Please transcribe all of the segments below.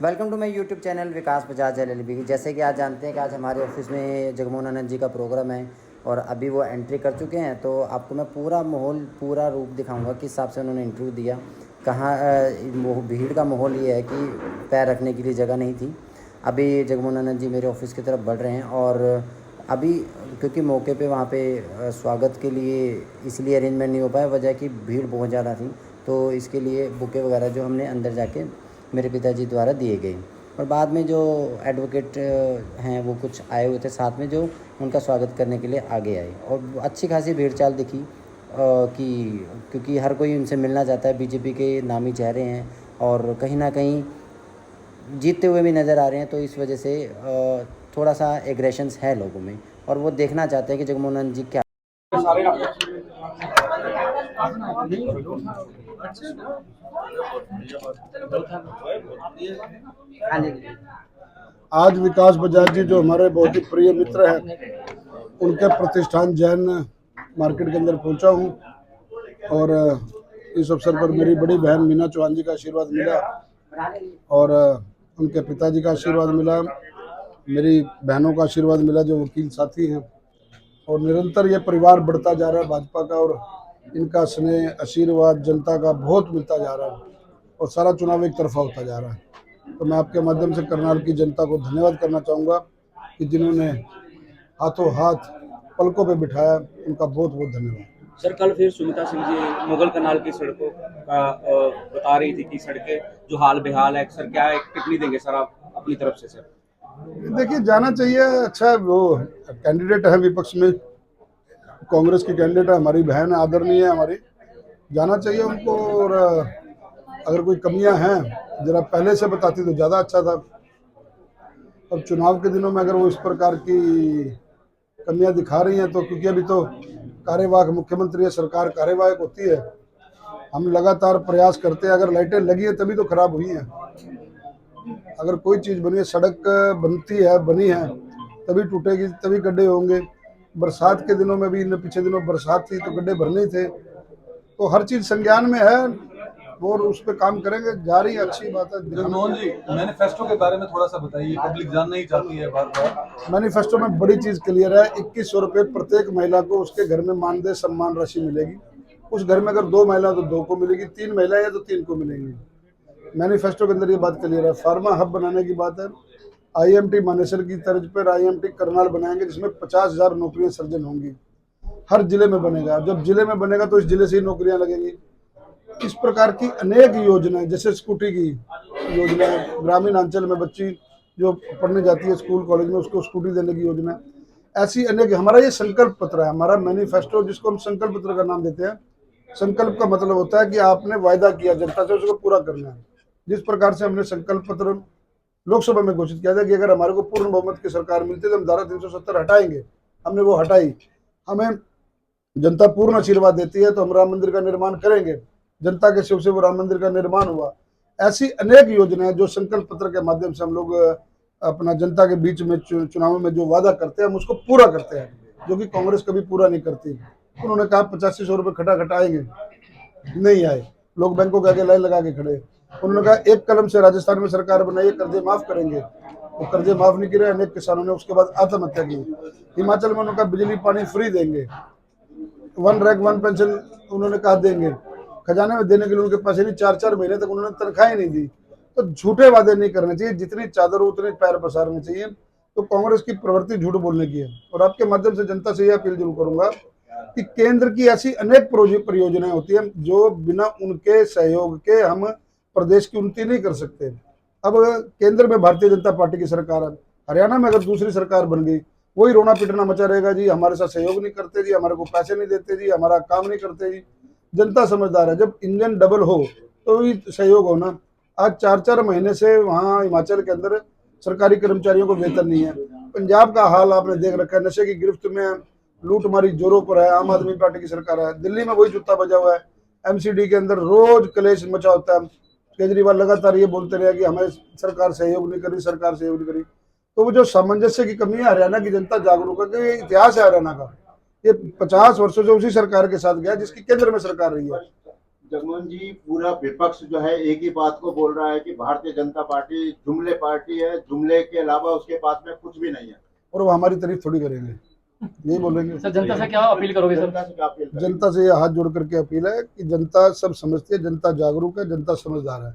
Welcome to my YouTube channel Vikas Bajaj LLB. जैसे कि आज जानते हैं कि आज हमारे ऑफिस में जगमोहन आनंद जी का प्रोग्राम है और अभी वो एंट्री कर चुके हैं। तो आपको मैं पूरा माहौल, पूरा रूप दिखाऊंगा किस हिसाब से उन्होंने इंटरव्यू दिया। कहाँ भीड़ का माहौल ये है कि पैर रखने के लिए जगह नहीं थी। अभी जगमोहन आनंद जी मेरे ऑफिस की तरफ बढ़ रहे हैं और अभी क्योंकि मौके पे वहाँ पे स्वागत के लिए इसलिए अरेंजमेंट नहीं हो पाया, वजह कि भीड़ बहुत ज़्यादा थी। तो इसके लिए बुके वगैरह जो हमने अंदर जाके मेरे पिताजी द्वारा दिए गए और बाद में जो एडवोकेट हैं वो कुछ आए हुए थे साथ में, जो उनका स्वागत करने के लिए आगे आए और अच्छी खासी भीड़ चाल दिखी कि क्योंकि हर कोई उनसे मिलना चाहता है। बीजेपी के नामी चेहरे हैं और कहीं ना कहीं जीतते हुए भी नज़र आ रहे हैं, तो इस वजह से थोड़ा सा एग्रेशंस है लोगों में और वो देखना चाहते हैं कि जगमोहन आनंद जी क्या। आज विकास बजाज जी जो हमारे बहुत ही प्रिय मित्र हैं, उनके प्रतिष्ठान जैन मार्केट के अंदर पहुंचा हूं और इस अवसर पर मेरी बड़ी बहन मीना चौहान जी का आशीर्वाद मिला और उनके पिताजी का आशीर्वाद मिला, मेरी बहनों का आशीर्वाद मिला जो वकील साथी हैं और निरंतर ये परिवार बढ़ता जा रहा है भाजपा का और इनका स्नेह आशीर्वाद जनता का बहुत मिलता जा रहा है और सारा चुनाव एक तरफा होता जा रहा है। तो मैं आपके माध्यम से करनाल की जनता को धन्यवाद करना चाहूँगा कि जिन्होंने हाथों हाथ पलकों पे बिठाया, उनका बहुत बहुत धन्यवाद। सर, कल फिर सुमिता सिंह जी मुगल कनाल की सड़कों का बता रही थी कि सड़कें जो हाल बेहाल है। सर, क्या एक टिप्पणी देंगे सर आप अपनी तरफ से? सर देखिए, जाना चाहिए। अच्छा, वो कैंडिडेट है विपक्ष में, कांग्रेस की कैंडिडेट है, हमारी बहन आदरणीय है हमारी, जाना चाहिए उनको। और अगर कोई कमियां हैं जरा पहले से बताती तो ज़्यादा अच्छा था। अब चुनाव के दिनों में अगर वो इस प्रकार की कमियां दिखा रही हैं तो, क्योंकि अभी तो कार्यवाहक मुख्यमंत्री है, सरकार कार्यवाहक होती है, हम लगातार प्रयास करते हैं। अगर लाइटें लगी है तभी तो खराब हुई हैं। अगर कोई चीज़ बनी है, सड़क बनती है, बनी है, तभी टूटेगी, तभी गड्ढे होंगे। बरसात के दिनों में भी, इन पिछले दिनों बरसात थी तो गड्ढे भरने थे। तो हर चीज़ संज्ञान में है और उस पर काम करेंगे, जारी अच्छी बात है। जगमोहन जी, मैनिफेस्टो के बारे में थोड़ा सा बताइए, पब्लिक जानना ही चाहती है बार बार। मैनिफेस्टो में बड़ी चीज क्लियर है, 2100 रुपये प्रत्येक महिला को उसके घर में मानदेय सम्मान राशि मिलेगी। उस घर में अगर 2 महिला तो 2 को मिलेगी, 3 महिलाएं तो 3 को मिलेंगी। मैनिफेस्टो के अंदर ये बात क्लियर है। फार्मा हब बनाने की बात है। आईएमटी मानेसर की तर्ज पर आईएमटी करनाल बनाएंगे, जिसमें 50,000 नौकरियां सर्जन होंगी। हर जिले में बनेगा। जब जिले में बनेगा तो इस जिले से ही नौकरियां लगेंगी। इस प्रकार की अनेक योजनाएं, जैसे स्कूटी की योजना, ग्रामीण अंचल में बच्ची जो पढ़ने जाती है स्कूल कॉलेज में, उसको स्कूटी देने की योजना, ऐसी अनेक। हमारा ये संकल्प पत्र है, हमारा मैनिफेस्टो, जिसको हम संकल्प पत्र का नाम देते हैं। संकल्प का मतलब होता है कि आपने वायदा किया जनता से, उसको पूरा करना है। जिस प्रकार से हमने संकल्प पत्र लोकसभा में घोषित किया था कि अगर हमारे को पूर्ण बहुमत की सरकार मिलती है तो हम धारा 370 हटाएंगे, हमने वो हटाई। हमें जनता पूर्ण आशीर्वाद देती है तो हम राम मंदिर का निर्माण करेंगे। जनता के शिव से वो राम मंदिर का निर्माण हुआ। ऐसी अनेक योजनाएं जो संकल्प पत्र के माध्यम से हम लोग अपना जनता के बीच में चुनाव में जो वादा करते हैं हम उसको पूरा करते हैं, जो कि कांग्रेस कभी पूरा नहीं करती। उन्होंने कहा 8500 रुपये खटाखट आएंगे, नहीं आए। लोग बैंकों के आगे लाइन लगा के खड़े। उन्होंने कहा एक कलम से राजस्थान में सरकार बनाइए, कर्जे माफ करेंगे, वो कर्जे माफ नहीं करे। अनेक किसानों ने उसके बाद आत्महत्या की। हिमाचल में उन्होंने कहा बिजली पानी फ्री देंगे, 1 रैंक 1 पेंशन उन्होंने कहा देंगे। खजाने में देने के लिए उनके पास नहीं, 4-4 महीने तक उन्होंने तनख्वाही नहीं दी। तो झूठे वादे नहीं करने चाहिए, जितनी चादर उतने पैर पसारने चाहिए। तो कांग्रेस की प्रवृत्ति झूठ बोलने की है। और आपके माध्यम से जनता से यह अपील जरूर करूंगा कि केंद्र की ऐसी अनेक परियोजनाएं होती हैं जो बिना उनके सहयोग के हम प्रदेश की उन्नति नहीं कर सकते। अब केंद्र में भारतीय जनता पार्टी की सरकार है, हरियाणा में अगर दूसरी सरकार बन गई, वही रोना पिटना मचा रहेगा, जी हमारे साथ सहयोग नहीं करते, जी हमारे को पैसे नहीं देते, जी हमारा काम नहीं करते। जी जनता समझदार है, जब इंजन डबल हो तो ही सहयोग होना। आज 4-4 महीने से वहाँ हिमाचल के अंदर सरकारी कर्मचारियों को वेतन नहीं है। पंजाब का हाल आपने देख रखा है, नशे की गिरफ्त में लूटमारी जोरों पर है, आम आदमी पार्टी की सरकार है। दिल्ली में वही जूता बजा हुआ है, एमसीडी के अंदर रोज क्लेश मचा होता है। केजरीवाल लगातार ये बोलते रहे कि हमें सरकार सहयोग नहीं करी, सरकार सहयोग नहीं करी। तो वो जो सामंजस्य की कमी है, हरियाणा की जनता जागरूक है कि इतिहास है हरियाणा का। ये 50 वर्षों से उसी सरकार के साथ गया जिसकी केंद्र में सरकार रही है। जगमोहन जी, पूरा विपक्ष जो है एक ही बात को बोल रहा है कि भारतीय जनता पार्टी जुमले पार्टी है, जुमले के अलावा उसके पास में कुछ भी नहीं है। और वो हमारी तारीफ थोड़ी करेंगे, यही बोलेंगे। सर जनता से क्या अपील करोगे सर? जनता से क्या अपील करेंगे? जनता से ये हाथ जोड़ करके अपील है कि जनता सब समझती है, जनता जागरूक है, जनता समझदार है।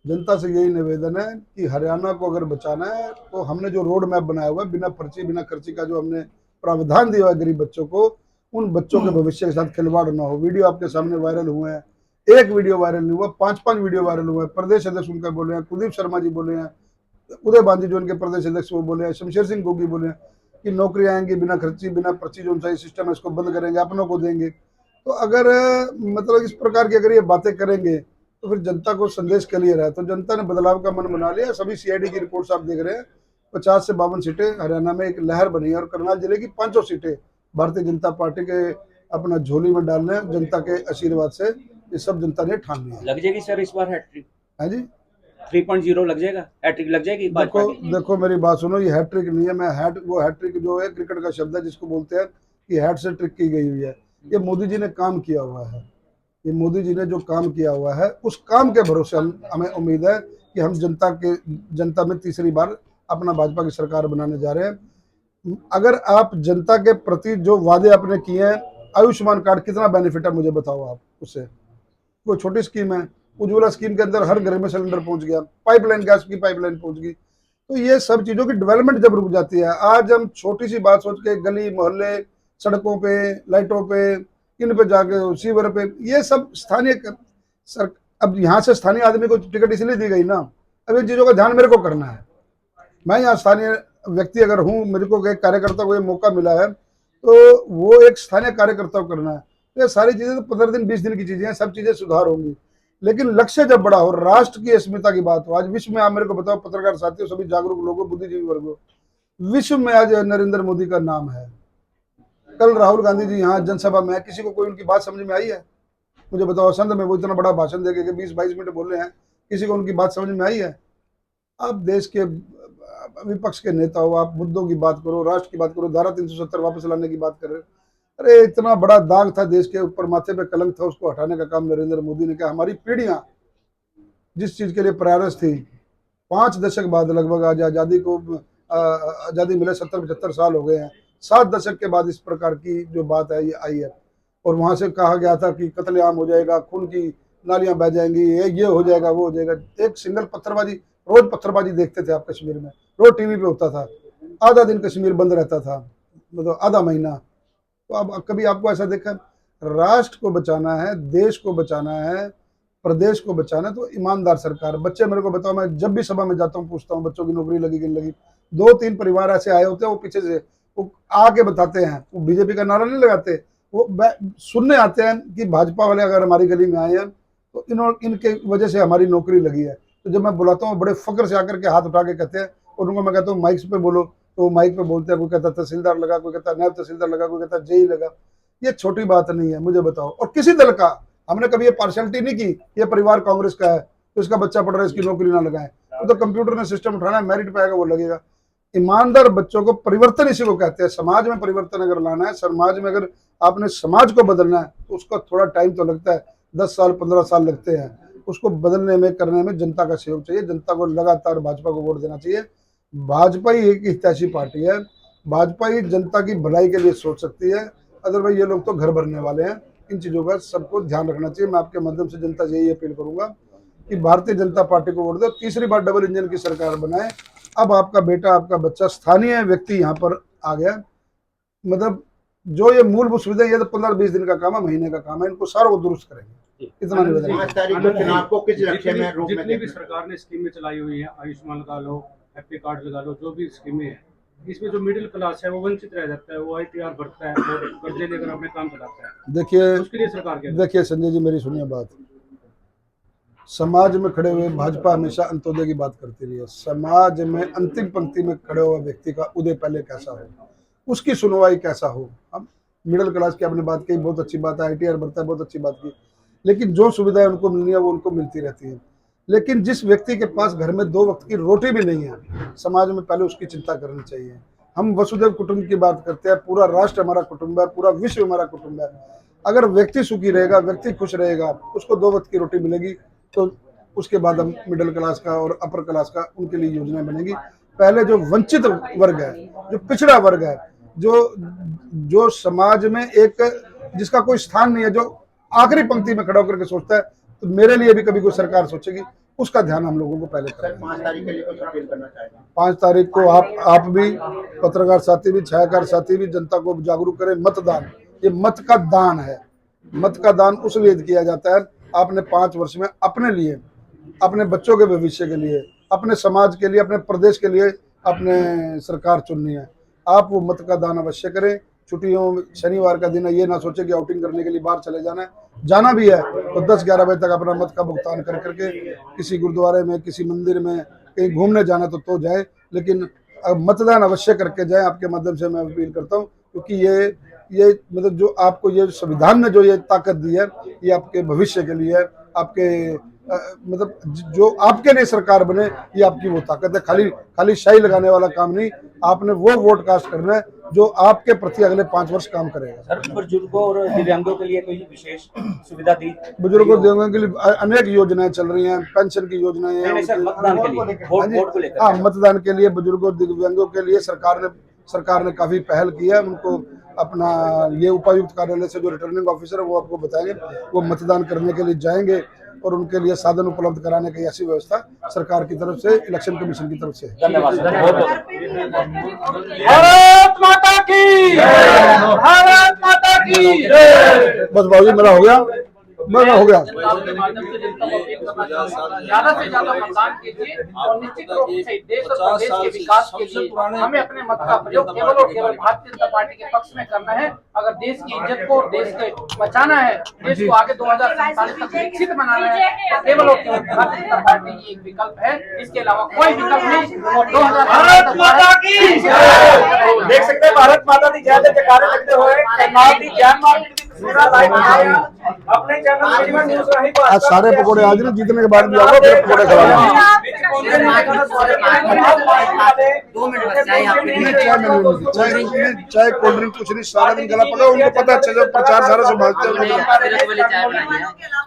जनता से यही निवेदन है कि हरियाणा को अगर बचाना है तो हमने जो रोड मैप बनाया हुआ है, बिना पर्ची बिना खर्ची का जो हमने प्रावधान दिया है गरीब बच्चों को, उन बच्चों के भविष्य के साथ खिलवाड़ ना हो। वीडियो आपके सामने वायरल हुए हैं, एक वीडियो वायरल नहीं हुआ, 5-5 वीडियो वायरल हुए हैं। प्रदेश अध्यक्ष उनका बोले हैं, कुलदीप शर्मा जी बोले हैं, उदय बांधी जो उनके प्रदेश अध्यक्ष वो बोले हैं, शमशेर सिंह गोगी बोले हैं कि नौकरी आएंगी बिना खर्ची बिना पर्ची, जो उनका सिस्टम है इसको बंद करेंगे, अपनों को देंगे। तो अगर मतलब इस प्रकार की अगर ये बातें करेंगे तो फिर जनता को संदेश क्लियर है। तो जनता ने बदलाव का मन बना लिया। सभी सीआईडी की रिपोर्ट्स आप देख रहे हैं, 50 से 52 सीटें हरियाणा में एक लहर बनी है और करनाल जिले की 500 सीटें भारतीय जनता पार्टी के अपना झोली में डालने जनता के आशीर्वाद से ये सब जनता ने ठान लिया। लग जाएगी सर इस बार हैट्रिक? है जी, 3.0 लग जाएगा, हैट्रिक लग जाएगी भाजपा देखो की? देखो मेरी बात सुनो, ये हैट्रिक नहीं है। मैं वो हैट्रिक जो है क्रिकेट का शब्द है जिसको बोलते हैं कि हैट से ट्रिक की गई हुई है। ये मोदी जी ने काम किया हुआ है, ये मोदी जी ने जो काम किया हुआ है उस काम के भरोसे हमें उम्मीद है कि हम जनता में तीसरी बार अपना भाजपा की सरकार बनाने जा रहे हैं। अगर आप जनता के प्रति जो वादे आपने किए हैं, आयुष्मान कार्ड कितना बेनिफिट है मुझे बताओ आप उससे। कोई छोटी स्कीम है, उज्ज्वला स्कीम के अंदर हर घर में सिलेंडर पहुंच गया, पाइपलाइन गैस की पाइपलाइन पहुंच गई। तो ये सब चीजों की डेवलपमेंट जब रुक जाती है, आज हम छोटी सी बात सोच के गली मोहल्ले सड़कों पे लाइटों पे इन पे जाके सीवर पे, ये सब स्थानीय सर, अब यहाँ से स्थानीय आदमी को टिकट इसलिए दी गई ना, अब इन चीजों का ध्यान मेरे को करना है। मैं यहाँ स्थानीय व्यक्ति अगर हूँ, मेरे को एक कार्यकर्ता को ये मौका मिला है तो वो एक स्थानीय कार्यकर्ता को करना है। तो ये सारी चीजें तो 15 दिन 20 दिन की चीजें हैं, सब चीजें सुधार होंगी। लेकिन लक्ष्य जब बड़ा हो, राष्ट्र की अस्मिता की बात हो, आज विश्व में आप मेरे को बताओ पत्रकार साथियों, सभी जागरूक लोगों, बुद्धिजीवी वर्गों, विश्व में आज नरेंद्र मोदी का नाम है। कल राहुल गांधी जी यहाँ जनसभा में है, किसी को कोई उनकी बात समझ में आई है? मुझे बताओ, संसद में वो इतना बड़ा भाषण दे के 20-22 मिनट बोल रहे हैं, किसी को उनकी बात समझ में आई है? आप देश के विपक्ष के नेता हो, आप मुद्दों की बात करो, राष्ट्र की बात करो, धारा 370 वापस लाने की बात कर रहे हो। अरे इतना बड़ा दाग था देश के ऊपर, माथे पे कलंक था, उसको हटाने का काम नरेंद्र मोदी ने किया। हमारी पीढ़ियां जिस चीज के लिए प्रयास थी, 5 दशक बाद लगभग आज आजादी मिले 70-75 साल हो गए हैं, 7 दशक के बाद इस प्रकार की जो बात है ये आई है। और वहां से कहा गया था कि कत्लेआम हो जाएगा, खून की नालियां बह जाएंगी, ये हो जाएगा वो हो जाएगा। एक सिंगल पत्थरबाजी, रोज पत्थरबाजी देखते थे आप कश्मीर में, रोज टीवी पे होता था, आधा दिन कश्मीर बंद रहता था, मतलब आधा महीना। तो अब कभी आपको ऐसा देखा? राष्ट्र को बचाना है, देश को बचाना है, प्रदेश को बचाना है तो ईमानदार सरकार। बच्चे मेरे को बताओ, मैं जब भी सभा में जाता हूँ पूछता हूँ बच्चों की नौकरी लगी कि नहीं लगी, 2-3 परिवार ऐसे आए होते हैं, वो पीछे से वो आके बताते हैं, वो बीजेपी का नारा नहीं लगाते, वो सुनने आते हैं कि भाजपा वाले अगर हमारी गली में आए हैं तो इनके वजह से हमारी नौकरी लगी है। तो जब मैं बुलाता हूँ बड़े फक्र से आकर के हाथ उठा के कहते हैं, और उनको मैं कहता हूँ माइक पे बोलो, तो वो माइक पे बोलते हैं। कोई कहता तहसीलदार लगा, कोई कहता नायब तहसीलदार लगा, कोई कहता जेई लगा। ये छोटी बात नहीं है, मुझे बताओ। और किसी दल का हमने कभी ये पार्शलिटी नहीं की, ये परिवार कांग्रेस का है तो इसका बच्चा पढ़ रहा है इसकी नौकरी ना लगाए। तो कंप्यूटर ने सिस्टम उठाना है, मेरिट पे आएगा वो लगेगा। ईमानदार बच्चों को परिवर्तन इसी को कहते हैं। समाज में परिवर्तन अगर लाना है, समाज में अगर आपने समाज को बदलना है तो उसका थोड़ा टाइम तो लगता है, 10 साल 15 साल लगते हैं। उसको बदलने में करने में जनता का सहयोग चाहिए, जनता को लगातार भाजपा को वोट देना चाहिए। भाजपा ही एक हितैषी पार्टी है, भाजपा ही जनता की भलाई के लिए सोच सकती है, अदरवाइज ये लोग तो घर भरने वाले हैं। इन चीज़ों का सबको ध्यान रखना चाहिए। मैं आपके माध्यम से जनता से यही अपील करूंगा कि भारतीय जनता पार्टी को वोट दो, तीसरी बार डबल इंजन की सरकार बनाए। अब आपका बेटा, आपका बच्चा स्थानीय व्यक्ति यहाँ पर आ गया, मतलब जो ये मूलभूत सुविधा, ये तो 15-20 दिन का काम है, महीने का काम है, इनको सारों को दुरुस्त करेंगे। इतना निवेदन। 5 तारीख को चुनाव को किस लक्ष्य में रूप में जितनी भी देखते हैं? सरकार ने स्कीमें चलाई हुई है, आयुष्मान लगा लो, हैप्पी कार्ड लगा लो, जो भी स्कीमें हैं, इसमें जो मिडिल क्लास है वो वंचित रह जाता है, वो आईटीआर भरता है और कर्जे लेकर अपने काम चलाता है। देखिए उसके लिए सरकार क्या देखिए संजय जी, मेरी सुनिए बात। समाज में खड़े हुए भाजपा हमेशा अंत्योदय की बात करती रही है। समाज में अंतिम पंक्ति में खड़े हुए व्यक्ति का उदय पहले कैसा हो, उसकी सुनवाई कैसा हो। अब मिडिल क्लास की आपने बात कही, बहुत अच्छी बात है, आईटीआर बढ़ता है, बहुत अच्छी बात की, लेकिन जो सुविधाएं उनको मिलनी है वो उनको मिलती रहती है। लेकिन जिस व्यक्ति के पास घर में 2 वक्त की रोटी भी नहीं है, समाज में पहले उसकी चिंता करनी चाहिए। हम वसुदेव कुटुंब की बात करते हैं, पूरा राष्ट्र हमारा कुटुंब है, पूरा विश्व हमारा कुटुंब है। अगर व्यक्ति सुखी रहेगा, व्यक्ति खुश रहेगा, उसको 2 वक्त की रोटी मिलेगी, तो उसके बाद हम मिडिल क्लास का और अपर क्लास का उनके लिए योजनाएं बनेगी। पहले जो वंचित वर्ग है, जो पिछड़ा वर्ग है, जो समाज में एक जिसका कोई स्थान नहीं है, जो आखिरी पंक्ति में खड़ा होकर के सोचता है, तो मेरे लिए भी कभी कोई सरकार सोचेगी, उसका ध्यान हम लोगों को पहले सर करना है। 5 तारीख के लिए कुछ अपील करना चाहेंगे? 5 तारीख को आप भी, पत्रकार साथी भी, छायाकार साथी भी जनता को जागरूक करें। मतदान, ये मत का दान है। मत का दान उस लिए किया जाता है, आपने 5 वर्ष में अपने लिए, अपने बच्चों के भविष्य के लिए, अपने समाज के लिए, अपने प्रदेश के लिए अपने सरकार चुननी है। आप वो मत का दान अवश्य करें। छुट्टियों, शनिवार का दिन है, ये ना सोचे कि आउटिंग करने के लिए बाहर चले जाना है। जाना भी है तो 10-11 बजे तक अपना मत का भुगतान कर करके किसी गुरुद्वारे में, किसी मंदिर में कहीं घूमने जाना तो जाए, लेकिन मतदान अवश्य करके जाए। आपके माध्यम से मैं अपील करता हूँ, क्योंकि ये मतलब जो आपको ये संविधान ने जो ये ताकत दी है, ये आपके भविष्य के लिए है, आपके मतलब जो आपके लिए सरकार बने, ये आपकी वो ताकत है। खाली शाही लगाने वाला काम नहीं, आपने वो वोट कास्ट करना है जो आपके प्रति अगले 5 वर्ष काम करेगा। सर बुजुर्गों और दिव्यांगों के लिए कोई विशेष सुविधा दी? बुजुर्गों दिव्यांगों के लिए अनेक योजनाएं चल रही हैं, पेंशन की योजनाएं हैं। नहीं सर, मतदान के लिए, वोट को लेकर। हाँ, मतदान के लिए बुजुर्गों दिव्यांगों के लिए सरकार ने काफी पहल की है। उनको अपना ये उपायुक्त कार्यालय से जो रिटर्निंग ऑफिसर है वो आपको बताएंगे, वो मतदान करने के लिए जाएंगे और उनके लिए साधन उपलब्ध कराने की ऐसी व्यवस्था सरकार की तरफ से, इलेक्शन कमीशन की तरफ से। धन्यवाद सर। भारत माता की, भारत माता की। बस बाबूजी मेरा हो गया, मेरा हो गया। ज्यादा से ज्यादा मतदान कीजिए और निश्चित रूप से देश और प्रदेश के विकास के लिए हमें अपने मत का प्रयोग केवल और केवल भारतीय जनता पार्टी के पक्ष में करना है। अगर देश की इज्जत को, देश के बचाना है, देश को आगे 2047 तक विकसित बनाना है, तो केवल और केवल भारतीय जनता पार्टी ही एक विकल्प है, इसके अलावा कोई विकल्प नहीं। और 2047 माता की देख सकते हैं, भारत माता की जय जयकारे लगते हुए अपने चैनल आज सारे पकौड़े आज ना, जीतने के बाद भी आओगे फिर पकौड़े खिलाऊंगा। चाय कोल्ड ड्रिंक कुछ नहीं, सारा दिन गला पड़ा। उनको पता है अच्छा प्रचार सारा संभालते हैं।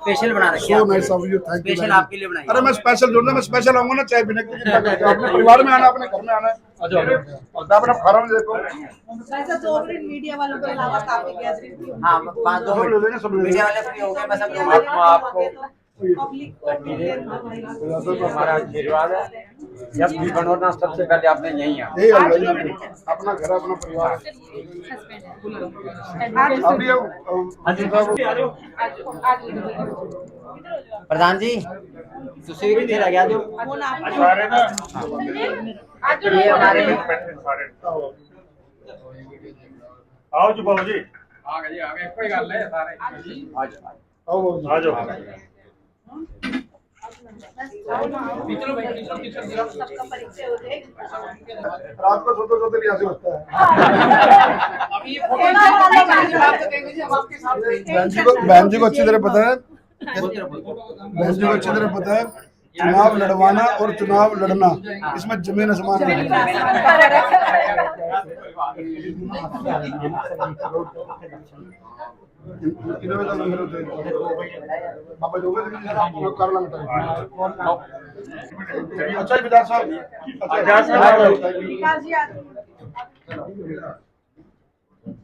स्पेशल बना रखी है। So nice of you, thank you. Special आपके लिए बनाई है। अरे मैं स्पेशल जोड़ना, मैं स्पेशल आऊंगा ना चाय पीने के लिए। अपने परिवार में आना, अपने घर में आना है। और अपना फार्म देखो। वैसे 2 मिनट मीडिया वालों के अलावा काफी गैदरिंग थी। हाँ, 5-2 सब ले लेंगे, सब ले मीडिया लेंगे। वाले फ्री हो गए, बस अब 2 मीडिया वाले आपको पब्लिक हमारा आशीर्वाद है। जब भी बनोना सबसे पहले आपने यही आना। यही है, अपना घर, अपना परिवार। अभी प्रधान जी सुशी कितने रह गया जो ये हमारे आओ जी बाबू जी, आ गए कोई गल नहीं, सारे आ जाओ। आ जाओ। सबका परिचय हो जाएगा। रात को सोते नहीं ऐसे होता है। अभी ये फोटो देंगे जी, हम आपके साथ बहन जी को अच्छी तरह पता है, बहन जी को अच्छी तरह पता है, चुनाव लड़वाना और चुनाव लड़ना, इसमें जमीन आसमान है। अच्छा विधान साहब, विकास जी